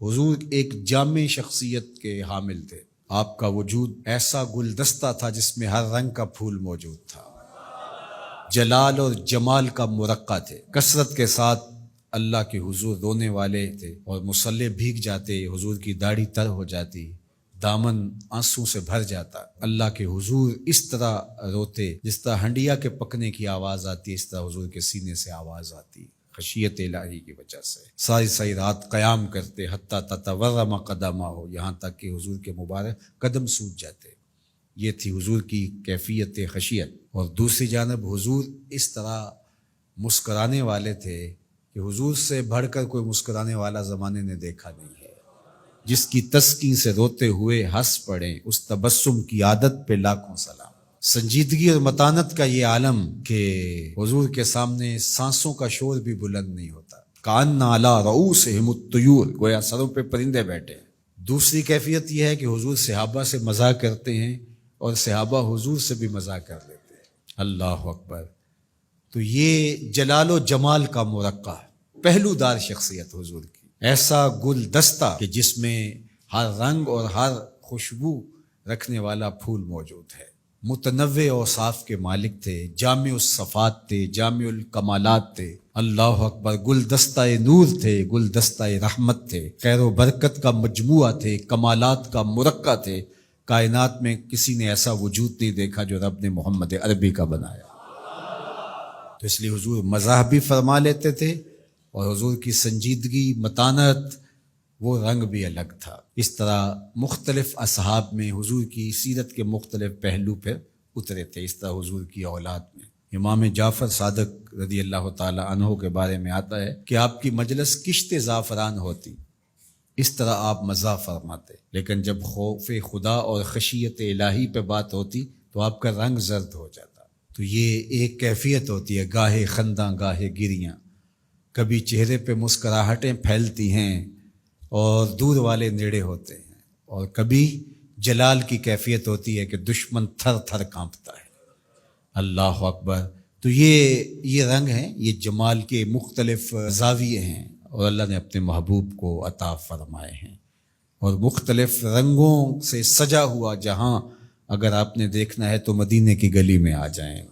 حضور ایک جامع شخصیت کے حامل تھے۔ آپ کا وجود ایسا گلدستہ تھا جس میں ہر رنگ کا پھول موجود تھا، جلال اور جمال کا مرقع تھے۔ کثرت کے ساتھ اللہ کے حضور رونے والے تھے اور مصلے بھیگ جاتے، حضور کی داڑھی تر ہو جاتی، دامن آنسوں سے بھر جاتا۔ اللہ کے حضور اس طرح روتے جس طرح ہنڈیا کے پکنے کی آواز آتی، اس طرح حضور کے سینے سے آواز آتی، خشیت الہی کی وجہ سے۔ ساری ساری رات قیام کرتے، حتیٰ تتورم قدمہ ہو، یہاں تک کہ حضور کے مبارک قدم سوج جاتے۔ یہ تھی حضور کی کیفیت خشیت۔ اور دوسری جانب حضور اس طرح مسکرانے والے تھے کہ حضور سے بڑھ کر کوئی مسکرانے والا زمانے نے دیکھا نہیں ہے۔ جس کی تسکین سے روتے ہوئے ہنس پڑیں، اس تبسم کی عادت پہ لاکھوں سلام۔ سنجیدگی اور متانت کا یہ عالم کہ حضور کے سامنے سانسوں کا شور بھی بلند نہیں ہوتا۔ کان علی رؤوسہم الطیور، گویا سروں پہ پرندے بیٹھے۔ دوسری کیفیت یہ ہے کہ حضور صحابہ سے مزاح کرتے ہیں اور صحابہ حضور سے بھی مزاح کر لیتے ہیں۔ اللہ اکبر۔ تو یہ جلال و جمال کا مرقع، پہلو دار شخصیت حضور کی، ایسا گلدستہ کہ جس میں ہر رنگ اور ہر خوشبو رکھنے والا پھول موجود ہے۔ متنوع اوصاف کے مالک تھے، جامع الصفات تھے، جامع الکمالات تھے۔ اللہ اکبر۔ گلدستہ نور تھے، گلدستہ رحمت تھے، خیر و برکت کا مجموعہ تھے، کمالات کا مرقع تھے۔ کائنات میں کسی نے ایسا وجود نہیں دیکھا جو رب نے محمد عربی کا بنایا۔ تو اس لیے حضور مزاح بھی فرما لیتے تھے اور حضور کی سنجیدگی، متانت، وہ رنگ بھی الگ تھا۔ اس طرح مختلف اصحاب میں حضور کی سیرت کے مختلف پہلو پہ اترے تھے۔ اس طرح حضور کی اولاد میں امام جعفر صادق رضی اللہ تعالی عنہ کے بارے میں آتا ہے کہ آپ کی مجلس کشت زعفران ہوتی، اس طرح آپ مزاح فرماتے، لیکن جب خوف خدا اور خشیت الہی پہ بات ہوتی تو آپ کا رنگ زرد ہو جاتا۔ تو یہ ایک کیفیت ہوتی ہے، گاہے خنداں گاہے گریاں، کبھی چہرے پہ مسکراہٹیں پھیلتی ہیں اور دور والے نیڑے ہوتے ہیں، اور کبھی جلال کی کیفیت ہوتی ہے کہ دشمن تھر تھر کانپتا ہے۔ اللہ اکبر۔ تو یہ رنگ ہیں، یہ جمال کے مختلف زاویے ہیں اور اللہ نے اپنے محبوب کو عطا فرمائے ہیں۔ اور مختلف رنگوں سے سجا ہوا جہاں اگر آپ نے دیکھنا ہے تو مدینے کی گلی میں آ جائیں۔